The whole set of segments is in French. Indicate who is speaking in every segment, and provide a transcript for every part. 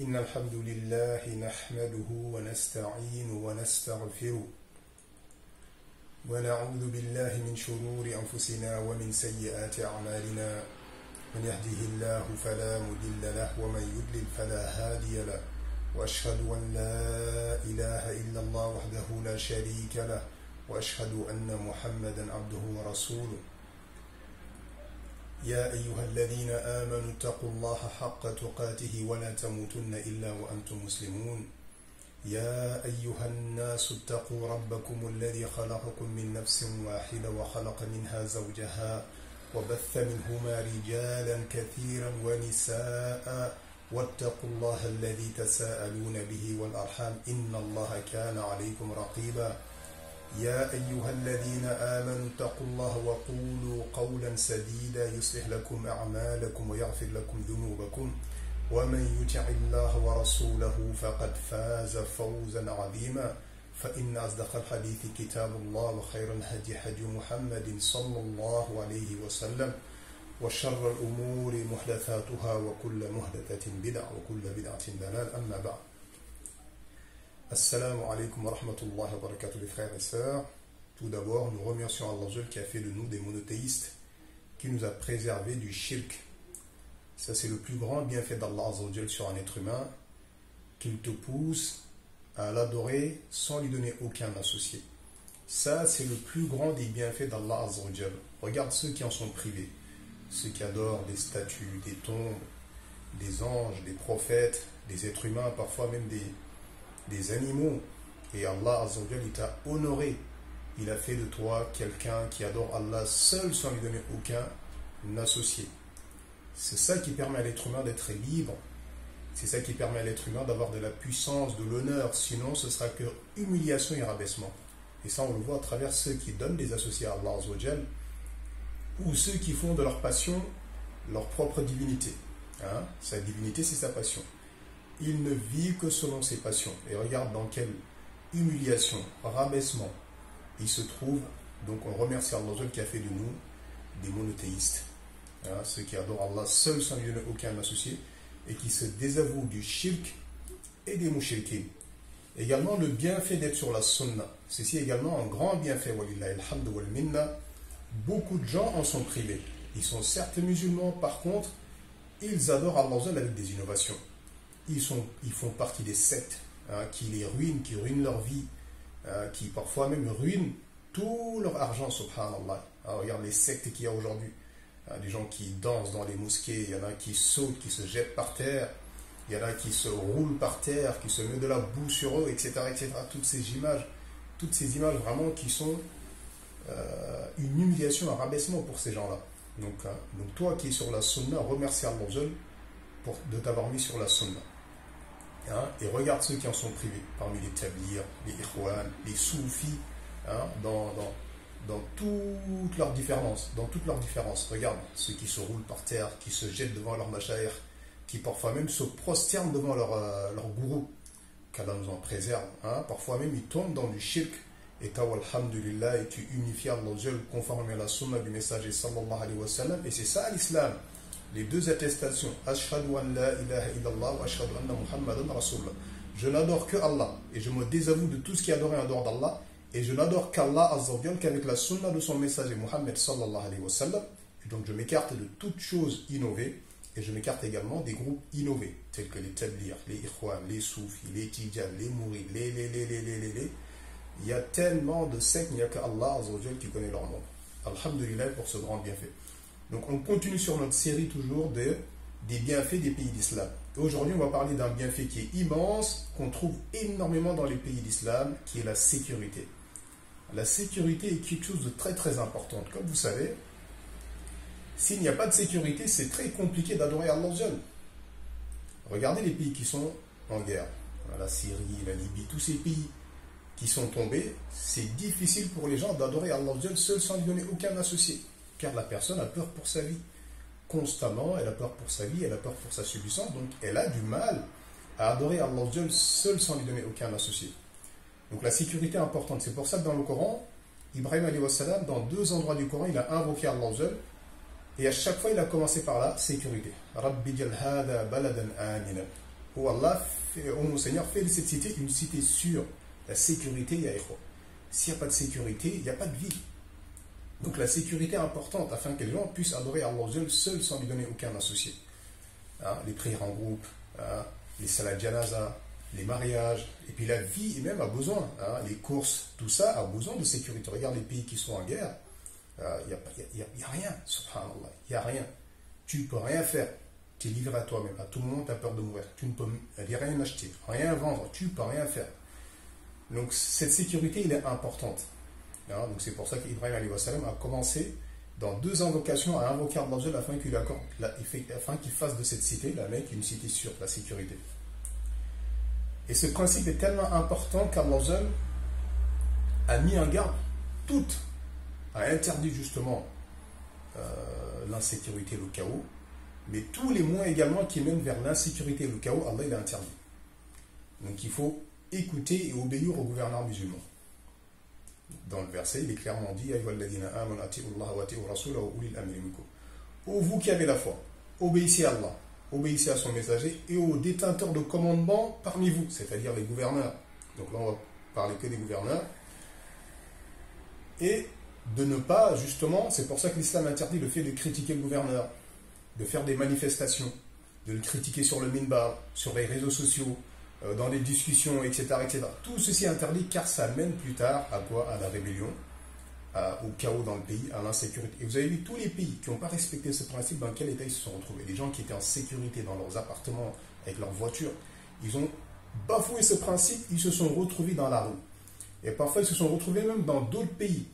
Speaker 1: إن الحمد لله نحمده ونستعين ونستغفره ونعوذ بالله من شرور أنفسنا ومن سيئات أعمالنا من يهده الله فلا مضل له ومن يضلل فلا هادي له وأشهد أن لا إله إلا الله وحده لا شريك له وأشهد أن محمدا عبده ورسوله يا أيها الذين آمنوا اتقوا الله حق تقاته ولا تموتن إلا وأنتم مسلمون يا أيها الناس اتقوا ربكم الذي خلقكم من نفس واحدة وخلق منها زوجها وبث منهما رجالا كثيرا ونساء واتقوا الله الذي تساءلون به والأرحام إن الله كان عليكم رقيبا يا أيها الذين آمنوا اتقوا الله وقولوا قولا سديدا يصلح لكم أعمالكم ويغفر لكم ذنوبكم ومن يطع الله ورسوله فقد فاز فوزا عظيما فإن أصدق الحديث كتاب الله وخير الهدي هدي محمد صلى الله عليه وسلم وشر الأمور محدثاتها وكل محدثة بدعة وكل بدعة ضلالة أما بعد. Assalamu alaikum wa rahmatullahi wa barakatuh les frères et sœurs. Tout d'abord, nous remercions Allah qui a fait de nous des monothéistes, qui nous a préservés du shirk. Ça c'est le plus grand bienfait d'Allah sur un être humain, qu'il te pousse à l'adorer sans lui donner aucun associé. Ça c'est le plus grand des bienfaits d'Allah. Regarde ceux qui en sont privés, ceux qui adorent des statues, des tombes, des anges, des prophètes, des êtres humains, parfois même des animaux. Et Allah Azzawajal, il t'a honoré. Il a fait de toi quelqu'un qui adore Allah seul sans lui donner aucun associé. C'est ça qui permet à l'être humain d'être libre. C'est ça qui permet à l'être humain d'avoir de la puissance, de l'honneur. Sinon, ce sera que humiliation et rabaissement. Et ça, on le voit à travers ceux qui donnent des associés à Allah Azzawajal, ou ceux qui font de leur passion leur propre divinité. Sa divinité, c'est sa passion. Il ne vit que selon ses passions. Et regarde dans quelle humiliation, rabaissement il se trouve. Donc on remercie Allah qui a fait de nous des monothéistes. Ceux qui adorent Allah seul sans lui donner aucun associé et qui se désavouent du shirk et des mouchriquins. Également le bienfait d'être sur la sunna. Ceci est également un grand bienfait. Walillahi alhamdu wal minna. Beaucoup de gens en sont privés. Ils sont certes musulmans, par contre, ils adorent Allah avec des innovations. Ils font partie des sectes qui les ruinent, qui ruinent leur vie, qui parfois même ruinent tout leur argent, subhanallah. Regarde les sectes qu'il y a aujourd'hui. Des gens qui dansent dans les mosquées, il y en a qui sautent, qui se jettent par terre, il y en a qui se roulent par terre, qui se mettent de la boue sur eux, etc. etc. Toutes ces images vraiment qui sont une humiliation, un rabaissement pour ces gens-là. Donc toi qui es sur la sunna, remercie Allah de t'avoir mis sur la sunna. Et regarde ceux qui en sont privés, parmi les tablirs, les ikhwan, les soufis, dans toutes leurs différences, regarde ceux qui se roulent par terre, qui se jettent devant leur mashaïr, qui parfois même se prosternent devant leur gourou, qu'Allah nous en préserve. Parfois même ils tombent dans du shirk, et alhamdulillah, et tu unifies Allah conformément à la sunna du messager sallallahu alayhi wa sallam, et c'est ça l'islam. Les deux attestations, Ashhadu an la ilaha illallah wa ashhadu anna Muhammadan Rasulullah. Je n'adore que Allah et je me désavoue de tout ce qui est adoré en dehors d'Allah et je n'adore qu'Allah Azzawajal qu'avec la sunna de son messager Muhammad sallallahu alayhi wa sallam. Et donc je m'écarte de toutes choses innovées et je m'écarte également des groupes innovés tels que les tablirs, les ikhwan, les soufis, les tidjan, les mourides, les. Il y a tellement de sectes, il n'y a qu'Allah Azzawajal qui connaît leur nom. Alhamdulillah pour ce grand bienfait. Donc on continue sur notre série toujours des bienfaits des pays d'islam. Aujourd'hui on va parler d'un bienfait qui est immense, qu'on trouve énormément dans les pays d'islam, qui est la sécurité. La sécurité est quelque chose de très très important. Comme vous savez, s'il n'y a pas de sécurité, c'est très compliqué d'adorer Allah. Regardez les pays qui sont en guerre. La Syrie, la Libye, tous ces pays qui sont tombés, c'est difficile pour les gens d'adorer Allah seul sans lui donner aucun associé. Car la personne a peur pour sa vie. Constamment, elle a peur pour sa vie, elle a peur pour sa subsistance, donc elle a du mal à adorer Allah seul sans lui donner aucun associé. Donc la sécurité est importante. C'est pour ça que dans le Coran, Ibrahim alayhi wa sallam, dans 2 endroits du Coran, il a invoqué Allah et à chaque fois il a commencé par la sécurité. Rabbi jal hada baladan amina. Oh Allah, oh mon Seigneur, fais de cette cité une cité sûre. La sécurité, il y a ikhwa. S'il n'y a pas de sécurité, il n'y a pas de vie. Donc la sécurité est importante afin que les gens puissent adorer Allah seul sans lui donner aucun associé. Hein, les prières en groupe, hein, les salats janaza, les mariages, et puis la vie même a besoin, hein, les courses, tout ça a besoin de sécurité. Regarde les pays qui sont en guerre, il n'y a rien, subhanallah, il n'y a rien. Tu ne peux rien faire, tu es livré à toi-même, à tout moment tu as peur de mourir, tu ne peux rien acheter, rien vendre, tu ne peux rien faire. Donc cette sécurité, elle est importante. Hein, donc c'est pour ça qu'Ibrahim alayhi wa sallam a commencé dans 2 invocations à invoquer Allah afin qu'il fasse de cette cité, la Mecque, une cité sûre, la sécurité. Et ce principe est tellement important qu'Allah a mis en garde toutes, a interdit justement l'insécurité, le chaos, mais tous les moyens également qui mènent vers l'insécurité et le chaos, Allah il a interdit. Donc il faut écouter et obéir aux gouverneurs musulmans. Dans le verset, il est clairement dit ô vous qui avez la foi, obéissez à Allah, obéissez à son messager et aux détenteurs de commandement parmi vous, c'est-à-dire les gouverneurs. Donc là, on va parler que des gouverneurs. Et de ne pas, justement, c'est pour ça que l'islam interdit le fait de critiquer le gouverneur, de faire des manifestations, de le critiquer sur le minbar, sur les réseaux sociaux, dans les discussions, etc., etc. Tout ceci est interdit car ça mène plus tard à quoi? À la rébellion, au chaos dans le pays, à l'insécurité. Et vous avez vu tous les pays qui n'ont pas respecté ce principe, dans quel état ils se sont retrouvés. Les gens qui étaient en sécurité dans leurs appartements, avec leurs voitures, ils ont bafoué ce principe, ils se sont retrouvés dans la rue. Et parfois ils se sont retrouvés même dans d'autres pays.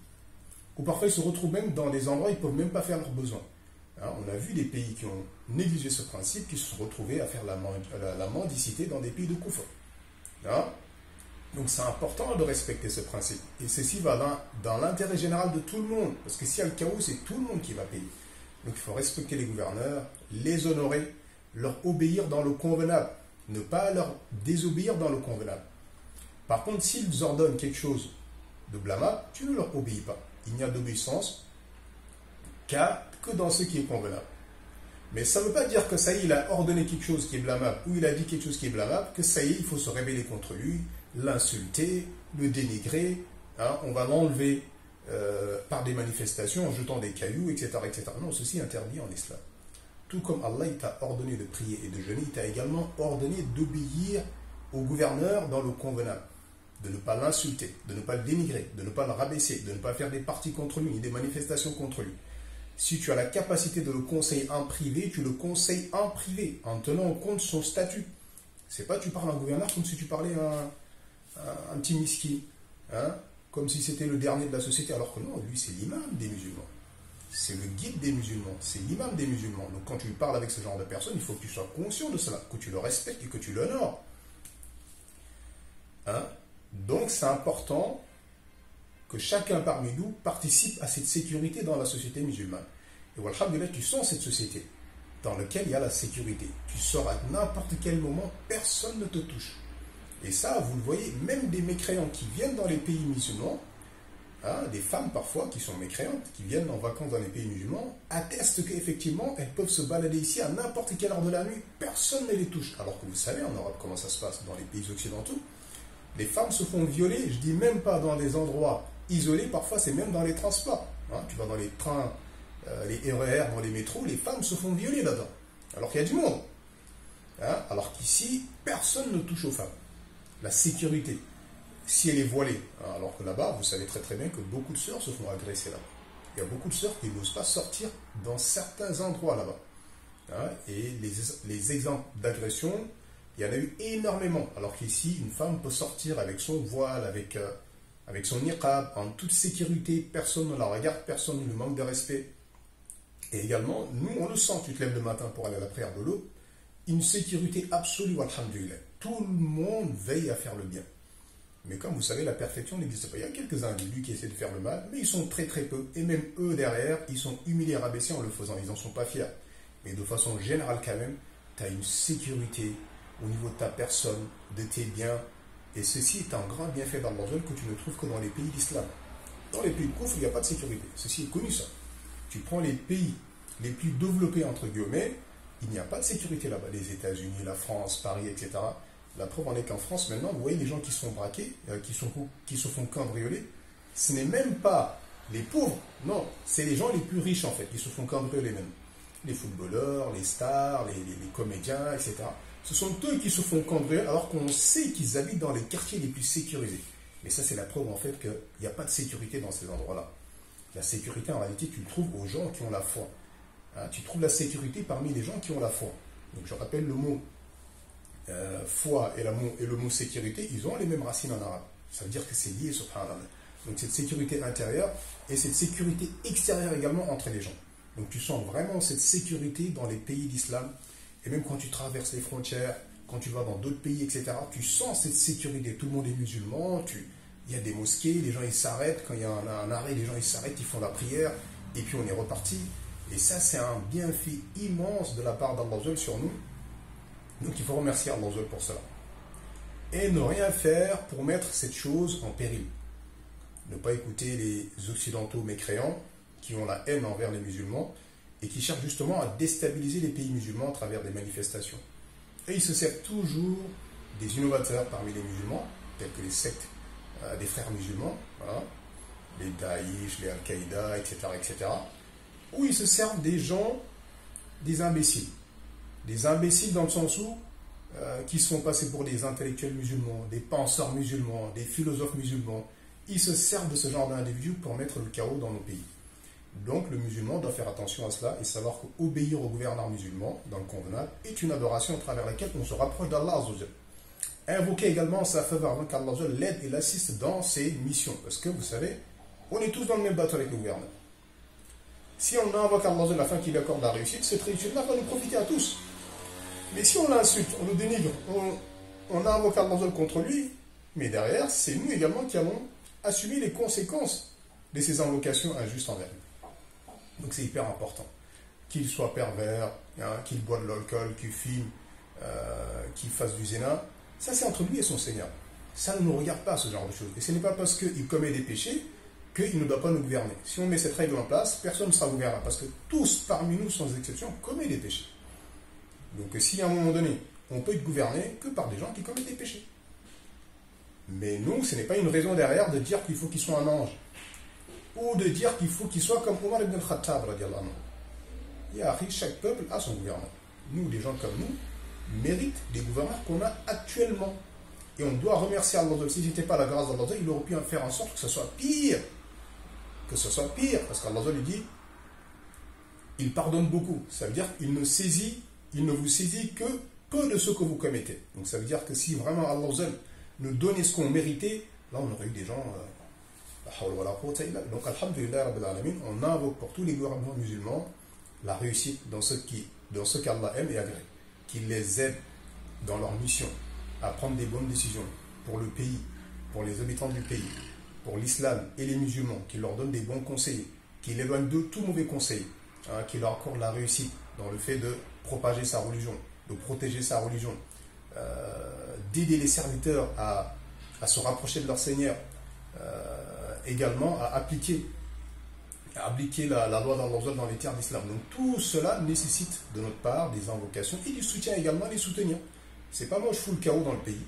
Speaker 1: Ou parfois ils se retrouvent même dans des endroits où ils ne peuvent même pas faire leurs besoins. Hein, on a vu des pays qui ont négligé ce principe, qui se sont retrouvés à faire la mendicité dans des pays de Kufr. Hein? Donc c'est important de respecter ce principe. Et ceci va dans l'intérêt général de tout le monde. Parce que s'il y a le chaos, c'est tout le monde qui va payer. Donc il faut respecter les gouverneurs, les honorer, leur obéir dans le convenable. Ne pas leur désobéir dans le convenable. Par contre, s'ils ordonnent quelque chose de blâmable, tu ne leur obéis pas. Il n'y a d'obéissance que dans ce qui est convenable. Mais ça ne veut pas dire que ça y est, il a ordonné quelque chose qui est blâmable ou il a dit quelque chose qui est blâmable, que ça y est, il faut se rébeller contre lui, l'insulter, le dénigrer, hein, on va l'enlever par des manifestations en jetant des cailloux, etc., etc. Non, ceci est interdit en islam. Tout comme Allah t'a ordonné de prier et de jeûner, il t'a également ordonné d'obéir au gouverneur dans le convenable, de ne pas l'insulter, de ne pas le dénigrer, de ne pas le rabaisser, de ne pas faire des parties contre lui, ni des manifestations contre lui. Si tu as la capacité de le conseiller en privé, tu le conseilles en privé, en tenant compte de son statut. C'est pas tu parles à un gouverneur comme si tu parlais à un petit miskin, hein, comme si c'était le dernier de la société, alors que non, lui c'est l'imam des musulmans. C'est le guide des musulmans, c'est l'imam des musulmans. Donc quand tu parles avec ce genre de personne, il faut que tu sois conscient de cela, que tu le respectes et que tu l'honores. Hein? Donc c'est important que chacun parmi nous participe à cette sécurité dans la société musulmane. Et walhamdulillah, tu sens cette société dans laquelle il y a la sécurité. Tu sors à n'importe quel moment, personne ne te touche. Et ça, vous le voyez, même des mécréants qui viennent dans les pays musulmans, hein, des femmes parfois qui sont mécréantes, qui viennent en vacances dans les pays musulmans, attestent qu'effectivement, elles peuvent se balader ici à n'importe quelle heure de la nuit, personne ne les touche. Alors que vous savez en Europe comment ça se passe dans les pays occidentaux. Les femmes se font violer, je dis même pas dans des endroits isolés, parfois c'est même dans les transports. Hein, tu vas dans les trains, les RER, dans les métros, les femmes se font violer là-dedans. Alors qu'il y a du monde. Hein, alors qu'ici, personne ne touche aux femmes. La sécurité, si elle est voilée, hein, alors que là-bas, vous savez très très bien que beaucoup de sœurs se font agresser là-bas. Il y a beaucoup de sœurs qui n'osent pas sortir dans certains endroits là-bas. Hein, et les exemples d'agression, il y en a eu énormément. Alors qu'ici, une femme peut sortir avec son voile, avec son niqab, en toute sécurité, personne ne la regarde, personne ne lui manque de respect. Et également, nous, on le sent, tu te lèves le matin pour aller à la prière de l'eau, une sécurité absolue, alhamdulillah. Tout le monde veille à faire le bien. Mais comme vous savez, la perfection n'existe pas. Il y a quelques individus qui essaient de faire le mal, mais ils sont très très peu. Et même eux, derrière, ils sont humiliés, rabaissés en le faisant. Ils n'en sont pas fiers. Mais de façon générale, quand même, tu as une sécurité au niveau de ta personne, de tes biens. Et ceci est un grand bienfait d'Allah que tu ne trouves que dans les pays d'islam. Dans les pays de Kufr, il n'y a pas de sécurité. Ceci est connu, ça. Tu prends les pays les plus développés, entre guillemets, Il n'y a pas de sécurité là-bas. Les États-Unis, la France, Paris, etc. La preuve en est qu'en France, maintenant, vous voyez les gens qui sont braqués, qui se font cambrioler. Ce n'est même pas les pauvres, non, c'est les gens les plus riches en fait, qui se font cambrioler même. Les footballeurs, les stars, les comédiens, etc. Ce sont eux qui se font cambrioler alors qu'on sait qu'ils habitent dans les quartiers les plus sécurisés. Mais ça, c'est la preuve en fait qu'il n'y a pas de sécurité dans ces endroits-là. La sécurité, en réalité, tu le trouves aux gens qui ont la foi. Hein, tu trouves la sécurité parmi les gens qui ont la foi. Donc je rappelle le mot foi et le mot sécurité, ils ont les mêmes racines en arabe. Ça veut dire que c'est lié, subhanallah. Donc cette sécurité intérieure et cette sécurité extérieure également entre les gens. Donc tu sens vraiment cette sécurité dans les pays d'islam. Et même quand tu traverses les frontières, quand tu vas dans d'autres pays, etc., tu sens cette sécurité. Tout le monde est musulman, il y a des mosquées, les gens ils s'arrêtent. Quand il y a un arrêt, les gens ils s'arrêtent, ils font la prière, et puis on est reparti. Et ça, c'est un bienfait immense de la part d'Allah sur nous. Donc il faut remercier Allah pour cela. Et ne rien faire pour mettre cette chose en péril. Ne pas écouter les occidentaux mécréants qui ont la haine envers les musulmans et qui cherchent justement à déstabiliser les pays musulmans à travers des manifestations. Et ils se servent toujours des innovateurs parmi les musulmans, tels que les sectes des frères musulmans, voilà, les Daesh, les Al-Qaïda, etc., etc., où ils se servent des gens, des imbéciles. Des imbéciles dans le sens où qui se font passer pour des intellectuels musulmans, des penseurs musulmans, des philosophes musulmans. Ils se servent de ce genre d'individus pour mettre le chaos dans nos pays. Donc le musulman doit faire attention à cela et savoir qu'obéir au gouverneur musulman, dans le convenable, est une adoration à travers laquelle on se rapproche d'Allah Azzawajal. Invoquer également en sa faveur, donc Allah l'aide et l'assiste dans ses missions. Parce que vous savez, on est tous dans le même bateau avec le gouverneur. Si on invoque Allah afin qu'il accorde la réussite, cette réussite-là va nous profiter à tous. Mais si on l'insulte, on le dénigre, on invoque Allah contre lui, mais derrière, c'est nous également qui allons assumer les conséquences de ces invocations injustes envers lui. Donc c'est hyper important. Qu'il soit pervers, hein, qu'il boive de l'alcool, qu'il fume, qu'il fasse du zina, ça c'est entre lui et son Seigneur. Ça ne nous regarde pas, ce genre de choses. Et ce n'est pas parce qu'il commet des péchés qu'il ne doit pas nous gouverner. Si on met cette règle en place, personne ne sera gouvernable, parce que tous parmi nous, sans exception, commettent des péchés. Donc si à un moment donné, on peut être gouverné que par des gens qui commettent des péchés. Mais nous, ce n'est pas une raison derrière de dire qu'il faut qu'il soit un ange. Ou de dire qu'il faut qu'il soit comme Omar ibn al-Khattab, radiallahu anhu. Chaque peuple a son gouverneur. Nous, des gens comme nous, méritent des gouverneurs qu'on a actuellement. Et on doit remercier Allah. Si ce n'était pas la grâce d'Allah, il aurait pu en faire en sorte que ce soit pire. Que ce soit pire. Parce qu'Allah lui dit, il pardonne beaucoup. Ça veut dire qu'il ne vous saisit que peu de ce que vous commettez. Donc ça veut dire que si vraiment Allah nous donnait ce qu'on méritait, là on aurait eu des gens... Donc alhamdulillah rabbil alamin, on invoque pour tous les gouvernements musulmans la réussite dans ce qu'Allah aime et agrée. Qu'il les aide dans leur mission à prendre des bonnes décisions pour le pays, pour les habitants du pays, pour l'islam et les musulmans, qu'il leur donne des bons conseils, qu'il éloigne de tout mauvais conseil, hein, qu'il leur accorde la réussite dans le fait de propager sa religion, de protéger sa religion, d'aider les serviteurs à se rapprocher de leur Seigneur, également à appliquer la loi d'Allah dans les terres d'islam. Donc tout cela nécessite de notre part des invocations et du soutien également à les soutenir. C'est pas moi je fous le chaos dans le pays,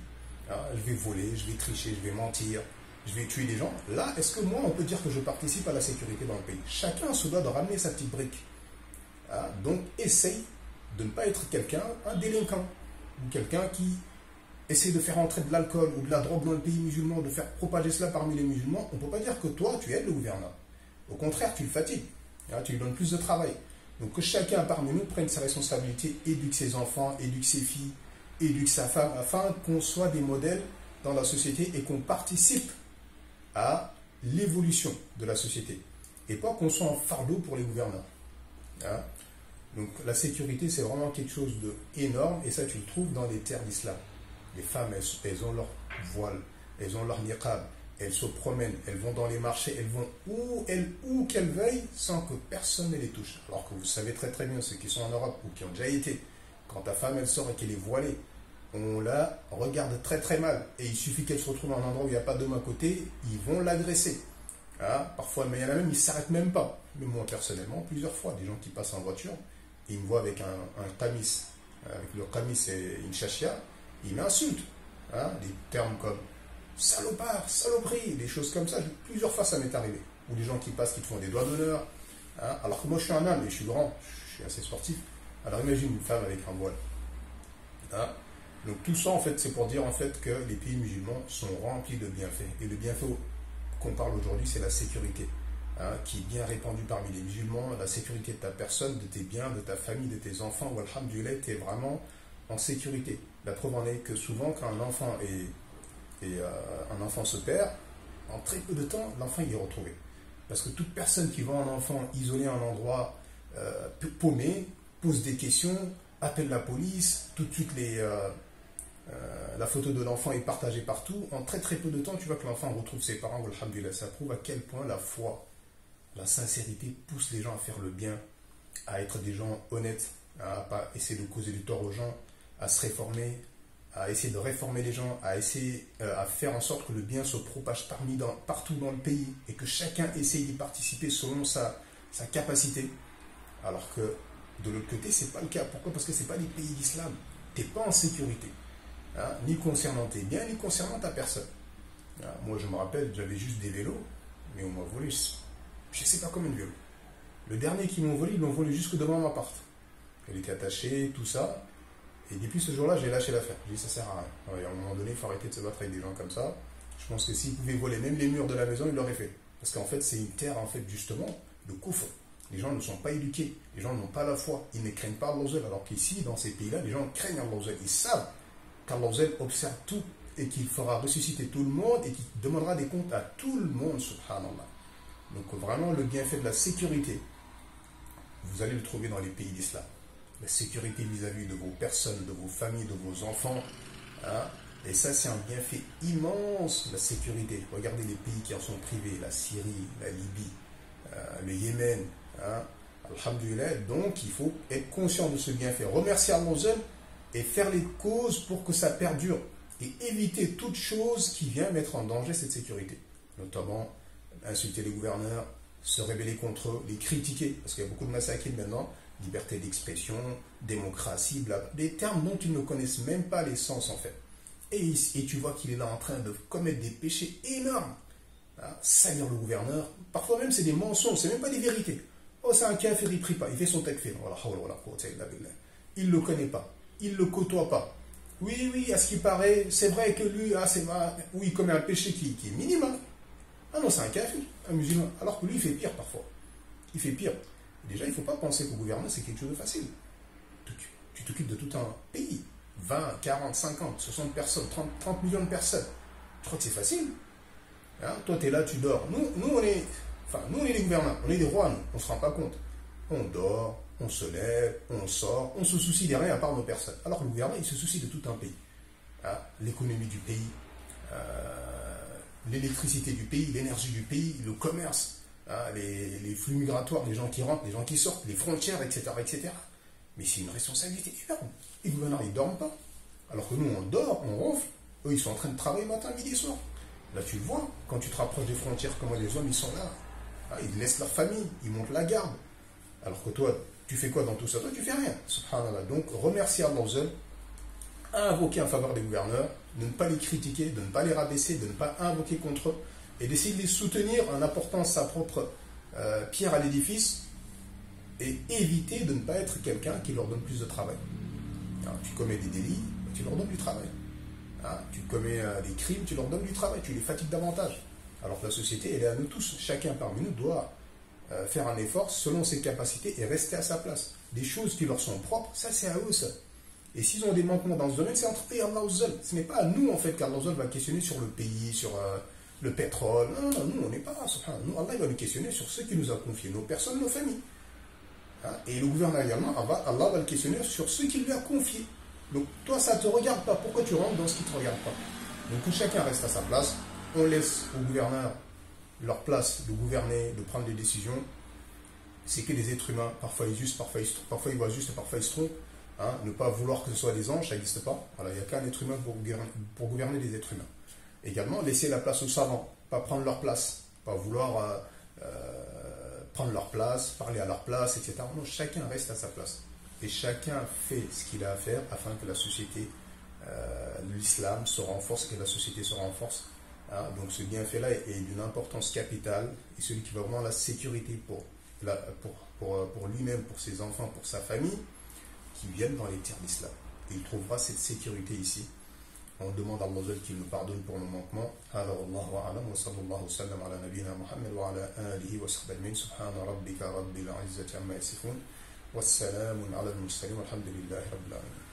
Speaker 1: hein, je vais voler, je vais tricher, je vais mentir, je vais tuer des gens. Là, est-ce que moi on peut dire que je participe à la sécurité dans le pays? Chacun se doit de ramener sa petite brique. Hein, donc essaye de ne pas être quelqu'un, un délinquant, ou quelqu'un qui essaie de faire entrer de l'alcool ou de la drogue dans le pays musulman, de faire propager cela parmi les musulmans. On ne peut pas dire que toi, tu aides le gouverneur. Au contraire, tu le fatigues. Hein, tu lui donnes plus de travail. Donc que chacun parmi nous prenne sa responsabilité, éduque ses enfants, éduque ses filles, éduque sa femme, afin qu'on soit des modèles dans la société et qu'on participe à l'évolution de la société. Et pas qu'on soit un fardeau pour les gouverneurs. Hein? Donc la sécurité, c'est vraiment quelque chose d'énorme, et ça tu le trouves dans les terres d'islam. Les femmes, elles ont leur voile, elles ont leur niqab, elles se promènent, elles vont dans les marchés, elles vont où qu'elles veuillent sans que personne ne les touche. Alors que vous savez très très bien, ceux qui sont en Europe ou qui ont déjà été, quand ta femme elle sort et qu'elle est voilée, on la regarde très très mal. Et il suffit qu'elle se retrouve dans un endroit où il n'y a pas d'homme à côté, ils vont l'agresser. Hein? Parfois, mais il y en a même, ils ne s'arrêtent même pas. Mais moi personnellement, plusieurs fois, des gens qui passent en voiture, il me voit avec un tamis, avec le tamis et une chachia, il m'insulte. Hein, des termes comme salopard, saloperie, des choses comme ça. Plusieurs fois ça m'est arrivé. Ou des gens qui passent, qui te font des doigts d'honneur. Hein, alors que moi je suis un homme et je suis grand, je suis assez sportif. Alors imagine une femme avec un voile. Hein. Donc tout ça en fait c'est pour dire en fait que les pays musulmans sont remplis de bienfaits. Et le bienfait qu'on parle aujourd'hui c'est la sécurité. Hein, qui est bien répandue parmi les musulmans, la sécurité de ta personne, de tes biens, de ta famille, de tes enfants. Walhamdulillah, tu es vraiment en sécurité. La preuve en est que souvent quand un enfant un enfant se perd, en très peu de temps, l'enfant il est retrouvé. Parce que toute personne qui voit un enfant isolé à un endroit paumé, pose des questions, appelle la police, tout de suite la photo de l'enfant est partagée partout. En très très peu de temps, tu vois que l'enfant retrouve ses parents. Alhamdulillah, ça prouve à quel point la foi, la sincérité pousse les gens à faire le bien, à être des gens honnêtes, à ne pas essayer de causer du tort aux gens, à se réformer, à essayer de réformer les gens, à essayer à faire en sorte que le bien se propage partout dans le pays et que chacun essaye d'y participer selon sa capacité. Alors que de l'autre côté, c'est pas le cas. Pourquoi? Parce que c'est pas les pays d'islam. Tu n'es pas en sécurité. Hein, ni concernant tes biens, ni concernant ta personne. Hein, moi, je me rappelle, j'avais juste des vélos, mais on m'a volé, je ne sais pas combien de vélos. Le dernier qu'ils m'ont volé, ils l'ont volé jusque devant ma porte. Elle était attachée, tout ça. Et depuis ce jour-là, j'ai lâché l'affaire. J'ai dit, ça sert à rien. Ouais, à un moment donné, il faut arrêter de se battre avec des gens comme ça. Je pense que s'ils pouvaient voler même les murs de la maison, ils l'auraient fait. Parce qu'en fait, c'est une terre, en fait, justement, de koufr. Les gens ne sont pas éduqués. Les gens n'ont pas la foi. Ils ne craignent pas Allah. Alors qu'ici, dans ces pays-là, les gens craignent Allah. Ils savent qu'Allah observe tout et qu'il fera ressusciter tout le monde et qu'il demandera des comptes à tout le monde, subhanallah. Donc vraiment, le bienfait de la sécurité, vous allez le trouver dans les pays d'islam. La sécurité vis-à-vis de vos personnes, de vos familles, de vos enfants. Hein. Et ça, c'est un bienfait immense, la sécurité. Regardez les pays qui en sont privés, la Syrie, la Libye, le Yémen. Hein. Alhamdulillah, donc il faut être conscient de ce bienfait. Remercier Allah et faire les causes pour que ça perdure. Et éviter toute chose qui vient mettre en danger cette sécurité. Notamment, insulter les gouverneurs, se rébeller contre eux, les critiquer. Parce qu'il y a beaucoup de massacres maintenant. Liberté d'expression, démocratie, blablabla, des termes dont ils ne connaissent même pas les sens en fait. Et tu vois qu'il est là en train de commettre des péchés énormes. Hein, salir le gouverneur, parfois même c'est des mensonges, c'est même pas des vérités. Oh, c'est un kafir, il prie pas, il fait son takfir. Il ne le connaît pas, il ne le côtoie pas. Oui, à ce qui paraît, c'est vrai que lui, oui, il commet un péché qui est minime. Hein. Ah non, c'est un kafir, un musulman. Alors que lui, il fait pire parfois. Il fait pire. Déjà, il ne faut pas penser qu'au gouvernement, c'est quelque chose de facile. Tu t'occupes de tout un pays. 20, 40, 50, 60 personnes, 30 millions de personnes. Tu crois que c'est facile? Hein? Toi, tu es là, tu dors. Nous, on est les gouvernants. On est des rois, nous. On ne se rend pas compte. On dort, on se lève, on sort. On se soucie de rien à part nos personnes. Alors que le gouvernement, il se soucie de tout un pays. Hein? L'économie du pays, l'électricité du pays, l'énergie du pays, le commerce. Les flux migratoires, les gens qui rentrent, les gens qui sortent, les frontières, etc. etc. Mais c'est une responsabilité énorme. Les gouverneurs, ils ne dorment pas. Alors que nous, on dort, on ronfle. Eux, ils sont en train de travailler matin, midi, soir. Là, tu vois, quand tu te rapproches des frontières, comment les hommes, ils sont là. Ils laissent leur famille, ils montent la garde. Alors que toi, tu fais quoi dans tout ça? Toi, tu fais rien. Subhanallah. Donc, remercier Allah, invoquer en faveur des gouverneurs, de ne pas les critiquer, de ne pas les rabaisser, de ne pas invoquer contre eux, et d'essayer de les soutenir en apportant sa propre pierre à l'édifice et éviter de ne pas être quelqu'un qui leur donne plus de travail. Alors, tu commets des délits, tu leur donnes du travail. Tu commets des crimes, tu leur donnes du travail, tu les fatigues davantage. Alors que la société, elle est à nous tous. Chacun parmi nous doit faire un effort selon ses capacités et rester à sa place. Des choses qui leur sont propres, ça c'est à eux ça. Et s'ils ont des manquements dans ce domaine, c'est entre eux et Allah. Ce n'est pas à nous en fait qu'Allah va questionner sur le pays, sur le pétrole. Non, nous on n'est pas là. Nous, Allah va nous questionner sur ce qu'il nous a confié, nos personnes, nos familles. Et le gouvernement également, Allah va le questionner sur ce qu'il lui a confié. Donc toi, ça ne te regarde pas. Pourquoi tu rentres dans ce qui ne te regarde pas? Donc que chacun reste à sa place. On laisse aux gouverneurs leur place de gouverner, de prendre des décisions. C'est que des êtres humains. Parfois ils justent, parfois ils voient juste, parfois ils se trompent. Ne pas vouloir que ce soit des anges, ça n'existe pas. Voilà, il n'y a qu'un être humain pour gouverner des êtres humains. Également, laisser la place aux savants. Pas prendre leur place. Pas vouloir prendre leur place, parler à leur place, etc. Non, chacun reste à sa place. et chacun fait ce qu'il a à faire afin que la société, l'islam se renforce, que la société se renforce. Hein, donc ce bienfait-là est d'une importance capitale et celui qui va vraiment la sécurité pour lui-même, pour ses enfants, pour sa famille, qui viennent dans les terres d'islam. Il trouvera cette sécurité ici. On demande à Allah qu'il nous pardonne pour nos manquements. هذا والله أعلم وصلى الله وسلم على نبينا محمد وعلى آله وصحبه أجمعين سبحان ربك رب العزة عما يصفون والسلام على المرسلين والحمد لله رب العالمين.